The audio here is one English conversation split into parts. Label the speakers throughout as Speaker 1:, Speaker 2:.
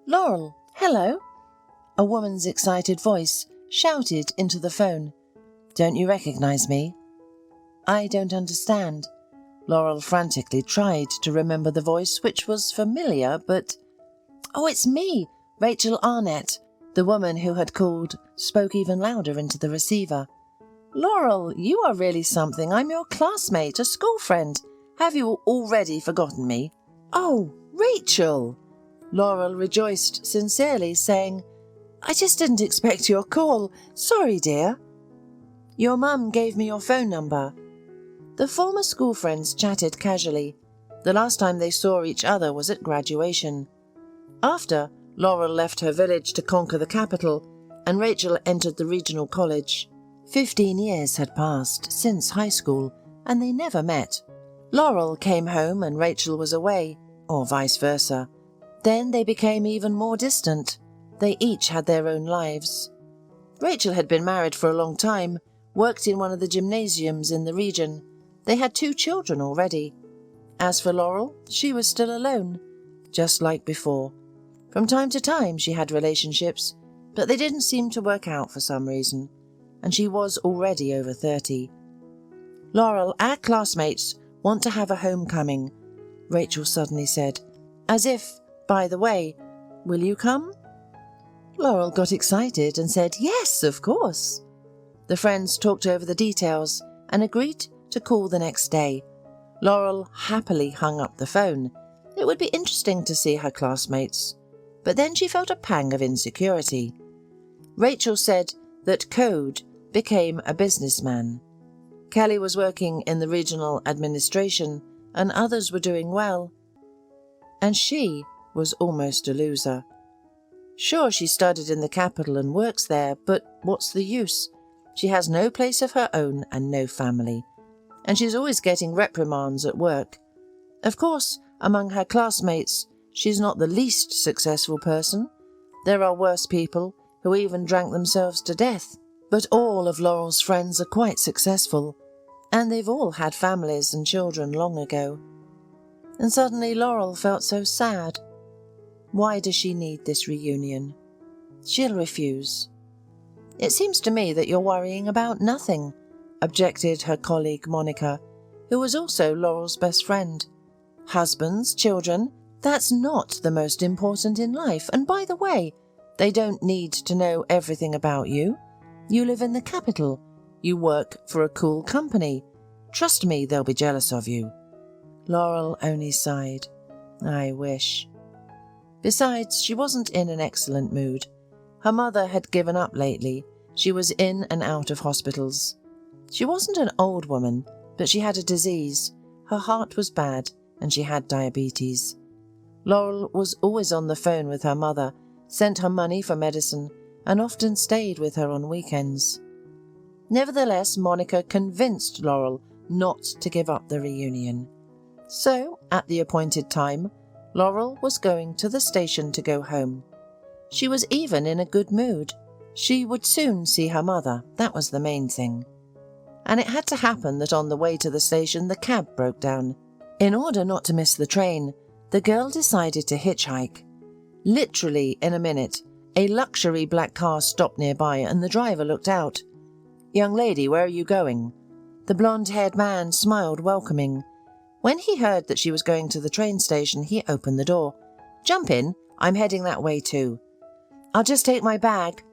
Speaker 1: Laurel, hello. A woman's excited voice shouted into the phone. Don't you recognize me? I don't understand. Laurel frantically tried to remember the voice, which was familiar, but... Oh, it's me, Rachel Arnett. The woman who had called spoke even louder into the receiver. Laurel, you are really something. I'm your classmate, a school friend. Have you already forgotten me? Oh, Rachel! Laurel rejoiced sincerely, saying, I just didn't expect your call. Sorry, dear. Your mum gave me your phone number. The former school friends chatted casually. The last time they saw each other was at graduation. After, Laurel left her village to conquer the capital, and Rachel entered the regional college. 15 years had passed since high school, and they never met. Laurel came home and Rachel was away, or vice versa. Then they became even more distant. They each had their own lives. Rachel had been married for a long time, worked in one of the gymnasiums in the region. They had 2 children already. As for Laurel, she was still alone, just like before. From time to time she had relationships, but they didn't seem to work out for some reason, and she was already over 30. Laurel, our classmates want to have a homecoming, Rachel suddenly said, as if, by the way, will you come? Laurel got excited and said, yes, of course. The friends talked over the details and agreed to call the next day. Laurel happily hung up the phone. It would be interesting to see her classmates. But then she felt a pang of insecurity. Rachel said that Code became a businessman. Kelly was working in the regional administration and others were doing well. And she was almost a loser. Sure, she studied in the capital and works there, but what's the use? She has no place of her own and no family. And she's always getting reprimands at work. Of course, among her classmates, she's not the least successful person. There are worse people who even drank themselves to death. But all of Laurel's friends are quite successful, and they've all had families and children long ago. And suddenly Laurel felt so sad. Why does she need this reunion? She'll refuse. It seems to me that you're worrying about nothing, objected her colleague Monica, who was also Laurel's best friend. Husbands, children, that's not the most important in life. And by the way, they don't need to know everything about you. You live in the capital. You work for a cool company. Trust me, they'll be jealous of you. Laurel only sighed. I wish. Besides, she wasn't in an excellent mood. Her mother had given up lately. She was in and out of hospitals. She wasn't an old woman, but she had a disease. Her heart was bad, and she had diabetes. Laurel was always on the phone with her mother, sent her money for medicine, and often stayed with her on weekends. Nevertheless, Monica convinced Laurel not to give up the reunion. So, at the appointed time, Laurel was going to the station to go home. She was even in a good mood. She would soon see her mother, that was the main thing. And it had to happen that on the way to the station the cab broke down. In order not to miss the train, the girl decided to hitchhike. Literally in a minute, a luxury black car stopped nearby and the driver looked out. Young lady, where are you going? The blonde-haired man smiled welcoming. When he heard that she was going to the train station, he opened the door. Jump in, I'm heading that way too. I'll just take my bag.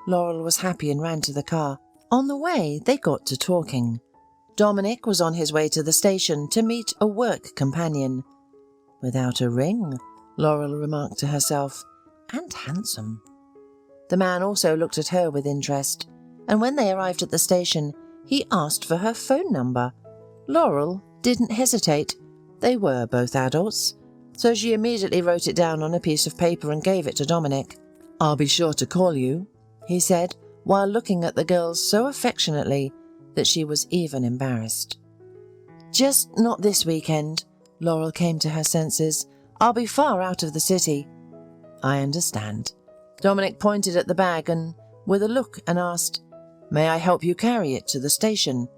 Speaker 1: Laurel was happy and ran to the car. On the way, they got to talking. Dominic was on his way to the station to meet a work companion. Without a ring, Laurel remarked to herself, and handsome. The man also looked at her with interest, and when they arrived at the station, he asked for her phone number. Laurel didn't hesitate. They were both adults, so she immediately wrote it down on a piece of paper and gave it to Dominic. I'll be sure to call you, he said, while looking at the girl so affectionately that she was even embarrassed. Just not this weekend, Laurel came to her senses. I'll be far out of the city. I understand. Dominic pointed at the bag and, with a look, and asked, May I help you carry it to the station?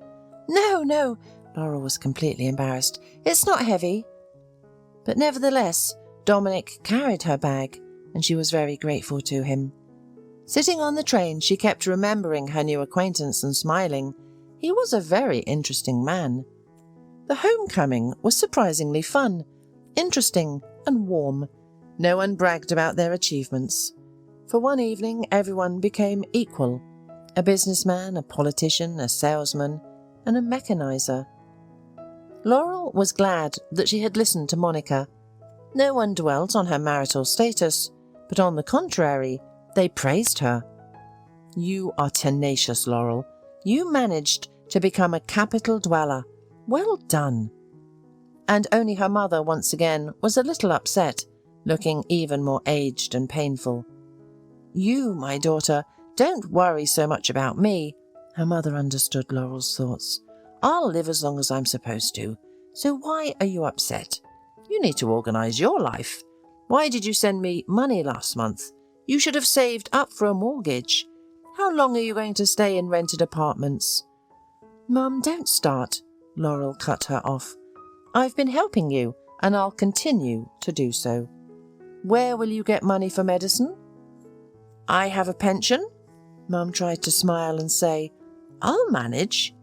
Speaker 1: No, Laurel was completely embarrassed. It's not heavy. But nevertheless, Dominic carried her bag, and she was very grateful to him. Sitting on the train, she kept remembering her new acquaintance and smiling. He was a very interesting man. The homecoming was surprisingly fun, interesting and warm. No one bragged about their achievements. For one evening, everyone became equal. A businessman, a politician, a salesman, and a mechanizer. Laurel was glad that she had listened to Monica. No one dwelt on her marital status, but on the contrary, they praised her. "You are tenacious, Laurel. You managed to become a capital dweller. Well done." And only her mother once again was a little upset, looking even more aged and painful. "You, my daughter, don't worry so much about me." Her mother understood Laurel's thoughts. "I'll live as long as I'm supposed to, so why are you upset? You need to organize your life. Why did you send me money last month? You should have saved up for a mortgage. How long are you going to stay in rented apartments?" "Mum, don't start," Laurel cut her off. "I've been helping you, and I'll continue to do so. Where will you get money for medicine?" "I have a pension." Mum tried to smile and say, "I'll manage."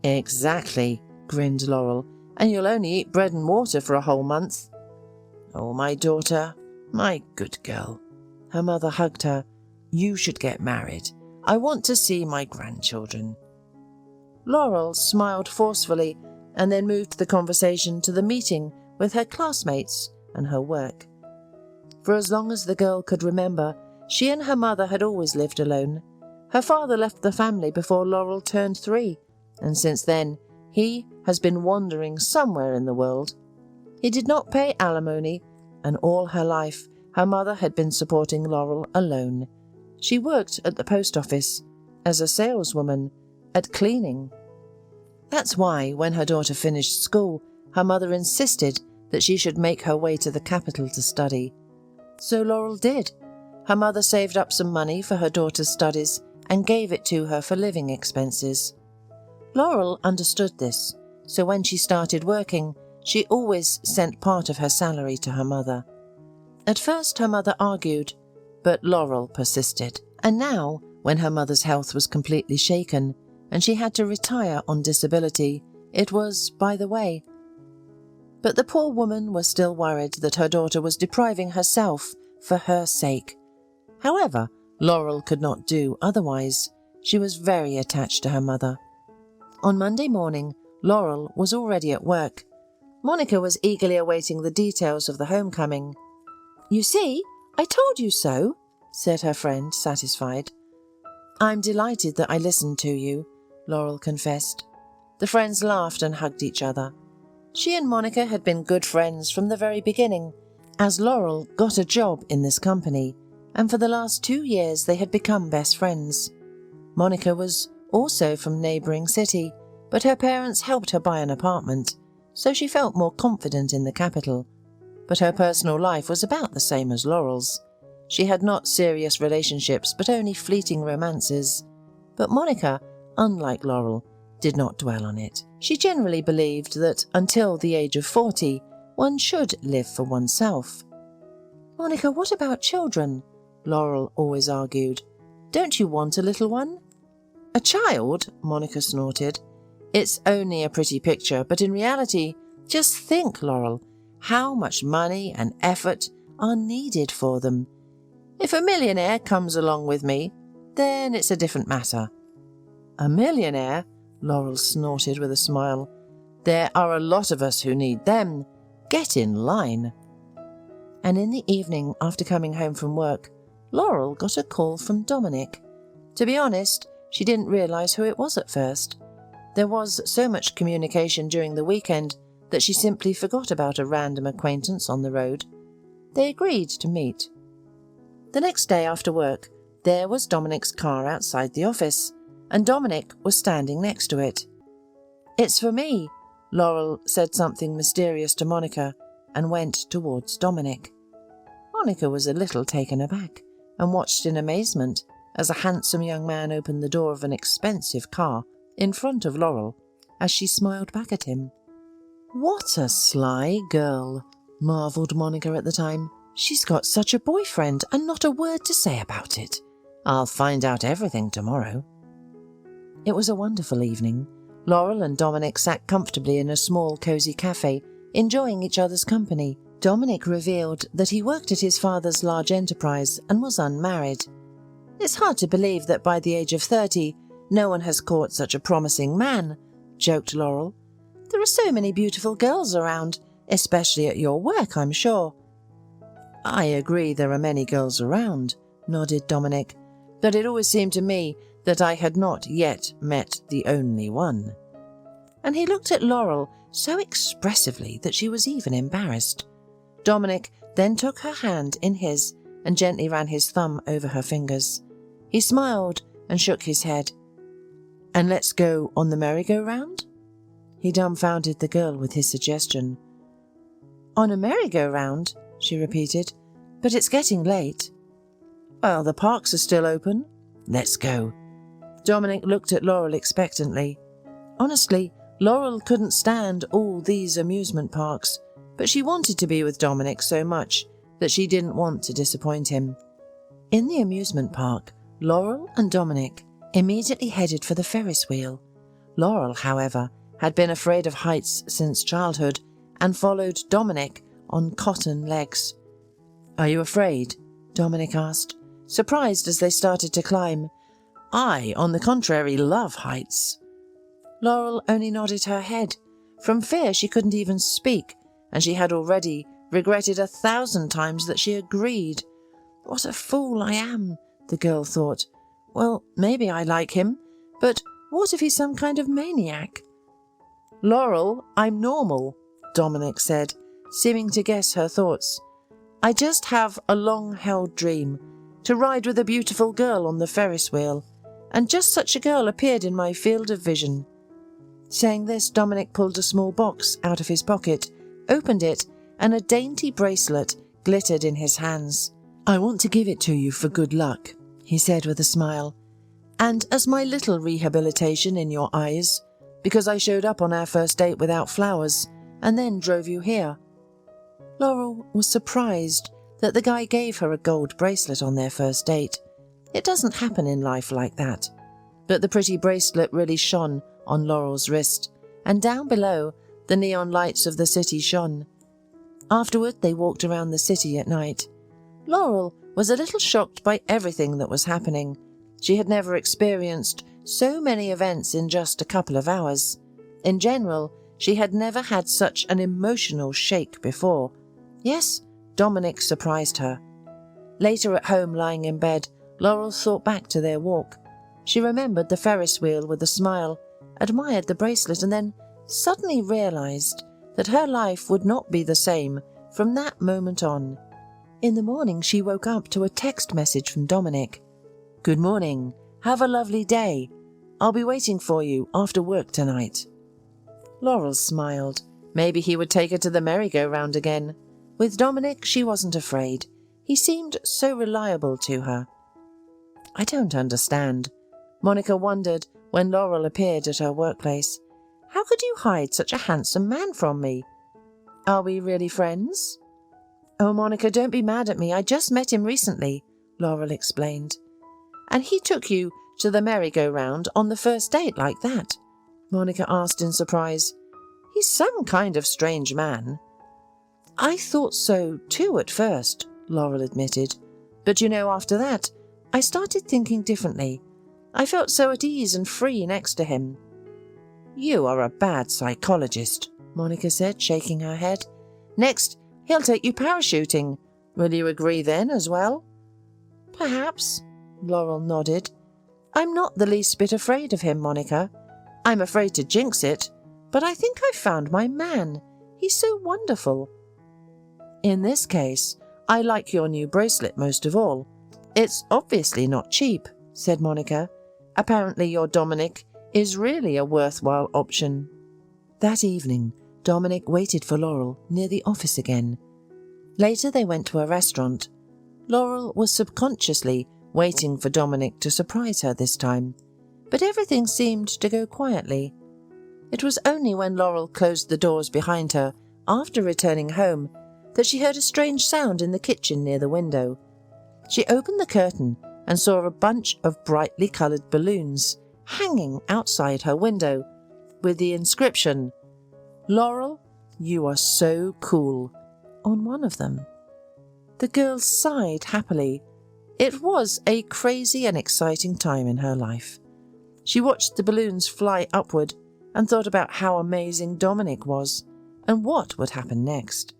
Speaker 1: "Exactly," grinned Laurel, "and you'll only eat bread and water for a whole month." "Oh, my daughter, my good girl." Her mother hugged her. "You should get married. I want to see my grandchildren." Laurel smiled forcefully and then moved the conversation to the meeting with her classmates and her work. For as long as the girl could remember, she and her mother had always lived alone. Her father left the family before Laurel turned 3, and since then he has been wandering somewhere in the world. He did not pay alimony, and all her life her mother had been supporting Laurel alone. She worked at the post office, as a saleswoman, at cleaning. That's why, when her daughter finished school, her mother insisted that she should make her way to the capital to study. So Laurel did. Her mother saved up some money for her daughter's studies and gave it to her for living expenses. Laurel understood this, so when she started working, she always sent part of her salary to her mother. At first her mother argued, but Laurel persisted, and now, when her mother's health was completely shaken and she had to retire on disability, it was by the way. But the poor woman was still worried that her daughter was depriving herself for her sake. However, Laurel could not do otherwise. She was very attached to her mother. On Monday morning, Laurel was already at work. Monica was eagerly awaiting the details of the homecoming. "You see, I told you so," said her friend, satisfied. "I'm delighted that I listened to you," Laurel confessed. The friends laughed and hugged each other. She and Monica had been good friends from the very beginning, as Laurel got a job in this company, and for the last 2 years they had become best friends. Monica was also from neighbouring city, but her parents helped her buy an apartment, so she felt more confident in the capital. But her personal life was about the same as Laurel's. She had not serious relationships, but only fleeting romances. But Monica, unlike Laurel, did not dwell on it. She generally believed that until the age of 40, one should live for oneself. "Monica, what about children?" Laurel always argued. "Don't you want a little one?" "A child?" Monica snorted. "It's only a pretty picture, but in reality, just think, Laurel, how much money and effort are needed for them. If a millionaire comes along with me, then it's a different matter." "A millionaire?" Laurel snorted with a smile. "There are a lot of us who need them. Get in line." And in the evening, after coming home from work, Laurel got a call from Dominic. To be honest, she didn't realise who it was at first. There was so much communication during the weekend that she simply forgot about a random acquaintance on the road. They agreed to meet. The next day after work, there was Dominic's car outside the office, and Dominic was standing next to it. "It's for me," Laurel said something mysterious to Monica and went towards Dominic. Monica was a little taken aback and watched in amazement as a handsome young man opened the door of an expensive car in front of Laurel as she smiled back at him. "What a sly girl," marvelled Monica at the time. She's got such a boyfriend and not a word to say about it. I'll find out everything tomorrow. It was a wonderful evening. Laurel and Dominic sat comfortably in a small, cosy cafe, enjoying each other's company. Dominic revealed that he worked at his father's large enterprise and was unmarried. It's hard to believe that by the age of 30, no one has caught such a promising man, joked Laurel. There are so many beautiful girls around, especially at your work, I'm sure. I agree there are many girls around, nodded Dominic, but it always seemed to me that I had not yet met the only one. And he looked at Laurel so expressively that she was even embarrassed. Dominic then took her hand in his and gently ran his thumb over her fingers. He smiled and shook his head. And let's go on the merry-go-round? He dumbfounded the girl with his suggestion. On a merry-go-round, she repeated, but it's getting late. Well, the parks are still open. Let's go. Dominic looked at Laurel expectantly. Honestly, Laurel couldn't stand all these amusement parks, but she wanted to be with Dominic so much that she didn't want to disappoint him. In the amusement park, Laurel and Dominic immediately headed for the Ferris wheel. Laurel, however, had been afraid of heights since childhood and followed Dominic on cotton legs. Are you afraid? Dominic asked, surprised as they started to climb. I, on the contrary, love heights. Laurel only nodded her head. From fear she couldn't even speak, and she had already regretted 1,000 times that she agreed. What a fool I am, the girl thought. Well, maybe I like him, but what if he's some kind of maniac? Laurel, I'm normal, Dominic said, seeming to guess her thoughts. I just have a long-held dream, to ride with a beautiful girl on the Ferris wheel, and just such a girl appeared in my field of vision. Saying this, Dominic pulled a small box out of his pocket, opened it, and a dainty bracelet glittered in his hands. I want to give it to you for good luck, he said with a smile, and as my little rehabilitation in your eyes, because I showed up on our first date without flowers, and then drove you here. Laurel was surprised that the guy gave her a gold bracelet on their first date. It doesn't happen in life like that. But the pretty bracelet really shone on Laurel's wrist, and down below, the neon lights of the city shone. Afterward, they walked around the city at night. Laurel was a little shocked by everything that was happening. She had never experienced so many events in just a couple of hours. In general, she had never had such an emotional shake before. Yes, Dominic surprised her. Later at home, lying in bed, Laurel thought back to their walk. She remembered the Ferris wheel with a smile, admired the bracelet, and then suddenly realized that her life would not be the same from that moment on. In the morning, she woke up to a text message from Dominic. Good morning. Have a lovely day. I'll be waiting for you after work tonight. Laurel smiled. Maybe he would take her to the merry-go-round again. With Dominic, she wasn't afraid. He seemed so reliable to her. I don't understand. Monica wondered when Laurel appeared at her workplace. How could you hide such a handsome man from me? Are we really friends? Oh, Monica, don't be mad at me. I just met him recently, Laurel explained. And he took you to the merry-go-round on the first date like that? Monica asked in surprise. He's some kind of strange man. I thought so too at first, Laurel admitted. But after that, I started thinking differently. I felt so at ease and free next to him. You are a bad psychologist, Monica said, shaking her head. Next, he'll take you parachuting. Will you agree then as well? Perhaps, Laurel nodded. I'm not the least bit afraid of him, Monica. I'm afraid to jinx it, but I think I've found my man. He's so wonderful. In this case, I like your new bracelet most of all. It's obviously not cheap, said Monica. Apparently your Dominic is really a worthwhile option. That evening, Dominic waited for Laurel near the office again. Later they went to a restaurant. Laurel was subconsciously waiting for Dominic to surprise her this time, but everything seemed to go quietly. It was only when Laurel closed the doors behind her after returning home that she heard a strange sound in the kitchen near the window. She opened the curtain and saw a bunch of brightly coloured balloons hanging outside her window, with the inscription, "Laurel, you are so cool," on one of them. The girl sighed happily. It was a crazy and exciting time in her life. She watched the balloons fly upward and thought about how amazing Dominic was and what would happen next.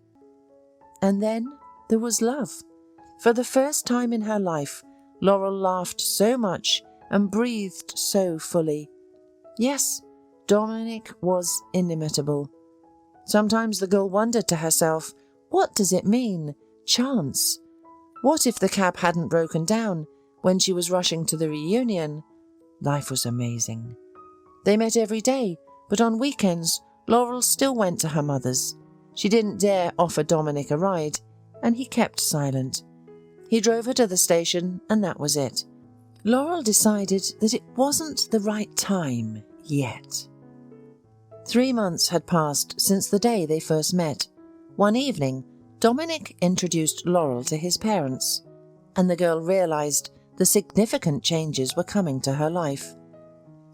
Speaker 1: And then there was love. For the first time in her life, Laurel laughed so much and breathed so fully. Yes, Dominic was inimitable. Sometimes the girl wondered to herself, what does it mean, chance? What if the cab hadn't broken down when she was rushing to the reunion? Life was amazing. They met every day, but on weekends, Laurel still went to her mother's. She didn't dare offer Dominic a ride, and he kept silent. He drove her to the station, and that was it. Laurel decided that it wasn't the right time yet. 3 months had passed since the day they first met. One evening, Dominic introduced Laurel to his parents, and the girl realized the significant changes were coming to her life.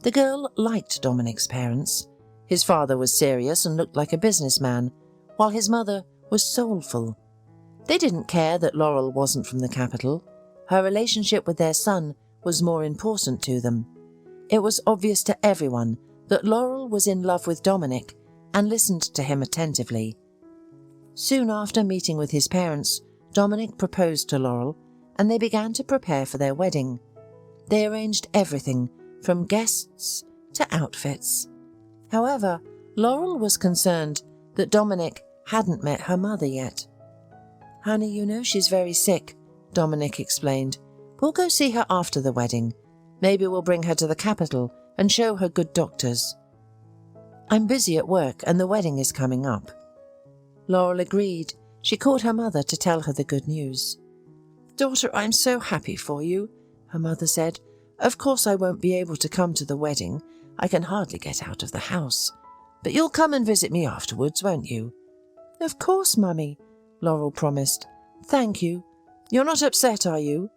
Speaker 1: The girl liked Dominic's parents. His father was serious and looked like a businessman, while his mother was soulful. They didn't care that Laurel wasn't from the capital. Her relationship with their son was more important to them. It was obvious to everyone that Laurel was in love with Dominic and listened to him attentively. Soon after meeting with his parents, Dominic proposed to Laurel, and they began to prepare for their wedding. They arranged everything, from guests to outfits. However, Laurel was concerned that Dominic hadn't met her mother yet. "Honey, you know she's very sick," Dominic explained. "We'll go see her after the wedding. Maybe we'll bring her to the capital and show her good doctors. I'm busy at work and the wedding is coming up." Laurel agreed. She called her mother to tell her the good news. "Daughter, I'm so happy for you," her mother said. "Of course I won't be able to come to the wedding. I can hardly get out of the house. But you'll come and visit me afterwards, won't you?" "Of course, Mummy," Laurel promised. "Thank you. You're not upset, are you?"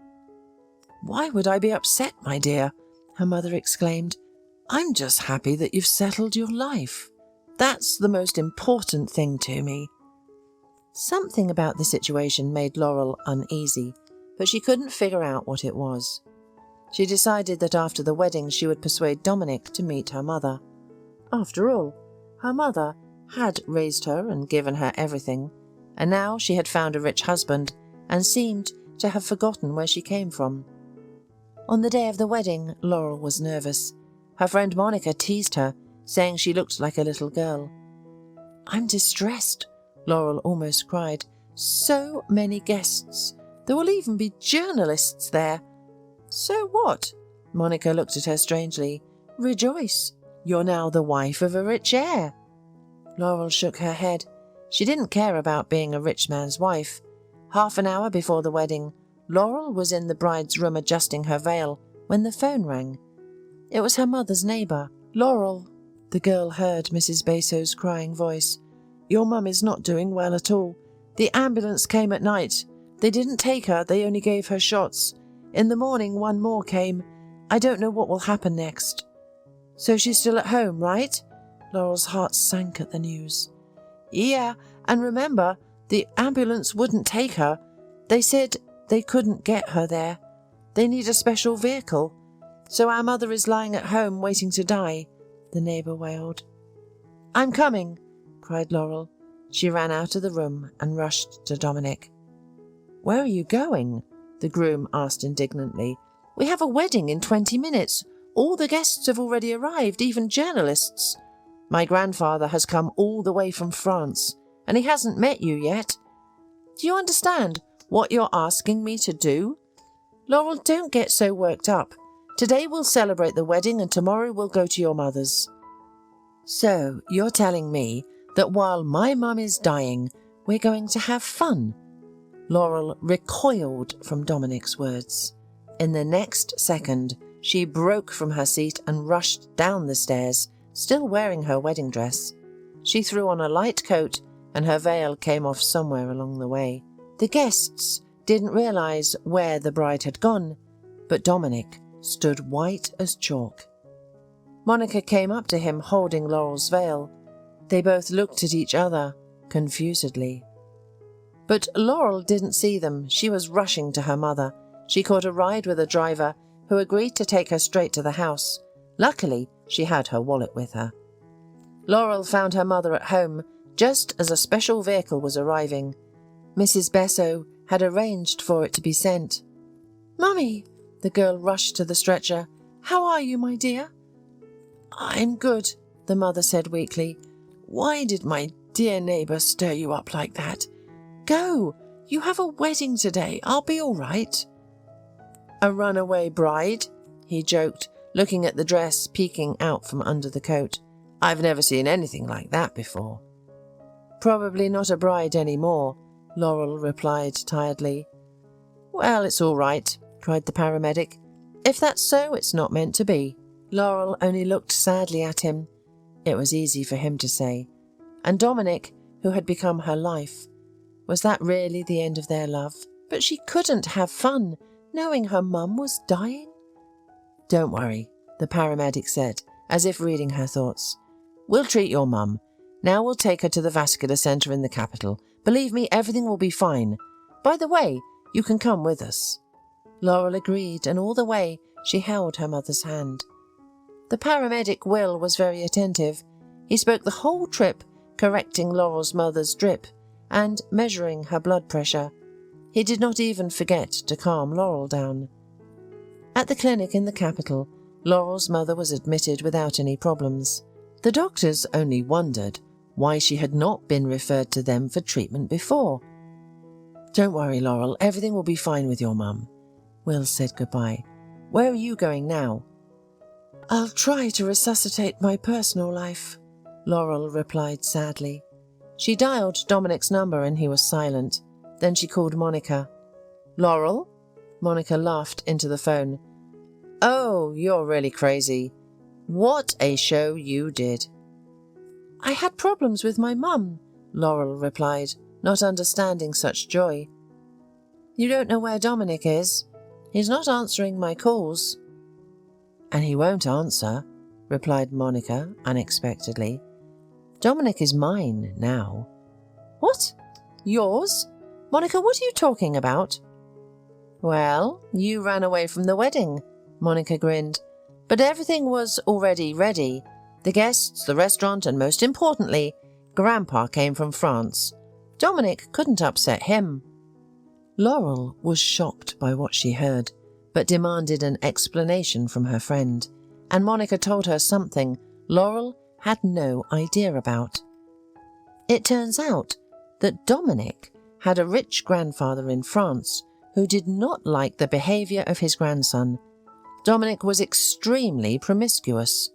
Speaker 1: "Why would I be upset, my dear?" her mother exclaimed. "I'm just happy that you've settled your life. That's the most important thing to me." Something about the situation made Laurel uneasy, but she couldn't figure out what it was. She decided that after the wedding she would persuade Dominic to meet her mother. After all, her mother had raised her and given her everything, and now she had found a rich husband and seemed to have forgotten where she came from. On the day of the wedding, Laurel was nervous. Her friend Monica teased her, saying she looked like a little girl. "I'm distressed," Laurel almost cried. "So many guests. There will even be journalists there." "So what?" Monica looked at her strangely. "Rejoice. You're now the wife of a rich heir." Laurel shook her head. She didn't care about being a rich man's wife. Half an hour before the wedding, Laurel was in the bride's room adjusting her veil when the phone rang. It was her mother's neighbour. "Laurel," the girl heard Mrs. Bezos' crying voice. "Your mum is not doing well at all. The ambulance came at night. They didn't take her, they only gave her shots. In the morning one more came. I don't know what will happen next." "So she's still at home, right?" Laurel's heart sank at the news. "Yeah, and remember, the ambulance wouldn't take her. They said they couldn't get her there. They need a special vehicle. So our mother is lying at home waiting to die," the neighbour wailed. "I'm coming," cried Laurel. She ran out of the room and rushed to Dominic. "Where are you going?" the groom asked indignantly. "We have a wedding in 20 minutes. All the guests have already arrived, even journalists. My grandfather has come all the way from France, and he hasn't met you yet. Do you understand what you're asking me to do? Laurel, don't get so worked up. Today we'll celebrate the wedding and tomorrow we'll go to your mother's." "So you're telling me that while my mum is dying, we're going to have fun?" Laurel recoiled from Dominic's words. In the next second, she broke from her seat and rushed down the stairs, still wearing her wedding dress. She threw on a light coat and her veil came off somewhere along the way. The guests didn't realise where the bride had gone, but Dominic stood white as chalk. Monica came up to him holding Laurel's veil. They both looked at each other, confusedly. But Laurel didn't see them. She was rushing to her mother. She caught a ride with a driver who agreed to take her straight to the house. Luckily, she had her wallet with her. Laurel found her mother at home just as a special vehicle was arriving. Mrs. Besso had arranged for it to be sent. "Mummy!" The girl rushed to the stretcher. "How are you, my dear?" "I'm good," the mother said weakly. "Why did my dear neighbour stir you up like that? Go! You have a wedding today. I'll be all right." "A runaway bride?" he joked, looking at the dress peeking out from under the coat. "I've never seen anything like that before." "Probably not a bride anymore," Laurel replied tiredly. "Well, it's all right," cried the paramedic. "If that's so, it's not meant to be." Laurel only looked sadly at him. It was easy for him to say. And Dominic, who had become her life, was that really the end of their love? But she couldn't have fun, knowing her mum was dying. "Don't worry," the paramedic said, as if reading her thoughts. "We'll treat your mum. Now we'll take her to the vascular centre in the capital. Believe me, everything will be fine. By the way, you can come with us." Laurel agreed, and all the way she held her mother's hand. The paramedic Will was very attentive. He spoke the whole trip, correcting Laurel's mother's drip and measuring her blood pressure. He did not even forget to calm Laurel down. At the clinic in the capital, Laurel's mother was admitted without any problems. The doctors only wondered why she had not been referred to them for treatment before. "Don't worry, Laurel, everything will be fine with your mum." Will said goodbye. "Where are you going now?" "I'll try to resuscitate my personal life," Laurel replied sadly. She dialed Dominic's number and he was silent. Then she called Monica. "Laurel?" Monica laughed into the phone. "Oh, you're really crazy. What a show you did." "I had problems with my mum," Laurel replied, not understanding such joy. "You don't know where Dominic is? He's not answering my calls." "And he won't answer," replied Monica unexpectedly. "Dominic is mine now." "What? Yours? Monica, what are you talking about?" "Well, you ran away from the wedding," Monica grinned. "But everything was already ready. The guests, the restaurant, and most importantly, Grandpa came from France. Dominic couldn't upset him." Laurel was shocked by what she heard, but demanded an explanation from her friend, and Monica told her something Laurel had no idea about. It turns out that Dominic had a rich grandfather in France who did not like the behaviour of his grandson. Dominic was extremely promiscuous.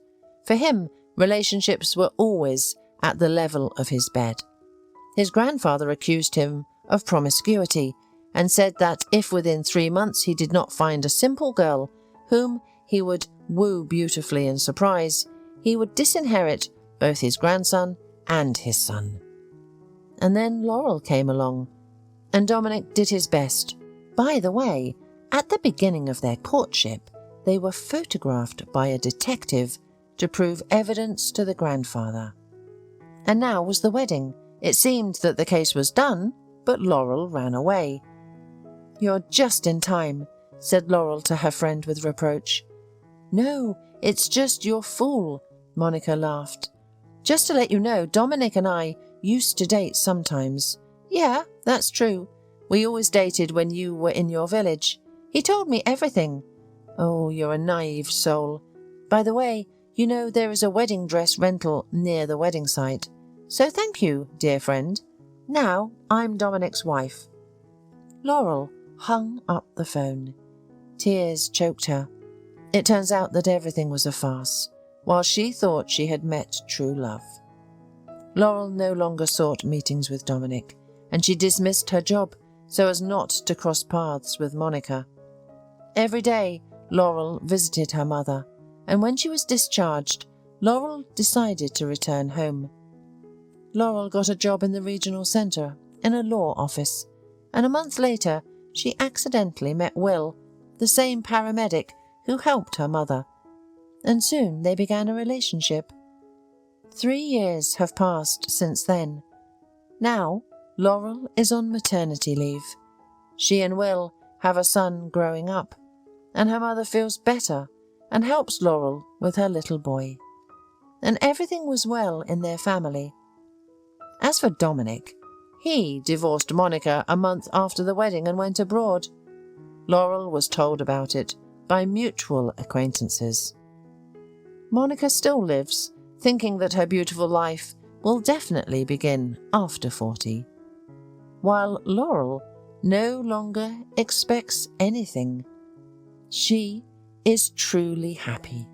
Speaker 1: For him, relationships were always at the level of his bed. His grandfather accused him of promiscuity and said that if within 3 months he did not find a simple girl whom he would woo beautifully and surprise, he would disinherit both his grandson and his son. And then Laurel came along, and Dominic did his best. By the way, at the beginning of their courtship, they were photographed by a detective to prove evidence to the grandfather. And now was the wedding. It seemed that the case was done, but Laurel ran away. "You're just in time," said Laurel to her friend with reproach. "No, it's just your fool," Monica laughed. "Just to let you know, Dominic and I used to date sometimes." "Yeah, that's true. We always dated when you were in your village. He told me everything." "Oh, you're a naive soul. By the way, you know there is a wedding dress rental near the wedding site. So thank you, dear friend. Now I'm Dominic's wife." Laurel hung up the phone. Tears choked her. It turns out that everything was a farce, while she thought she had met true love. Laurel no longer sought meetings with Dominic, and she dismissed her job so as not to cross paths with Monica. Every day, Laurel visited her mother, and when she was discharged, Laurel decided to return home. Laurel got a job in the regional centre in a law office, and a month later she accidentally met Will, the same paramedic who helped her mother, and soon they began a relationship. 3 years have passed since then. Now, Laurel is on maternity leave. She and Will have a son growing up, and her mother feels better and helps Laurel with her little boy. And everything was well in their family. As for Dominic, he divorced Monica a month after the wedding and went abroad. Laurel was told about it by mutual acquaintances. Monica still lives, thinking that her beautiful life will definitely begin after 40, while Laurel no longer expects anything. She is truly happy.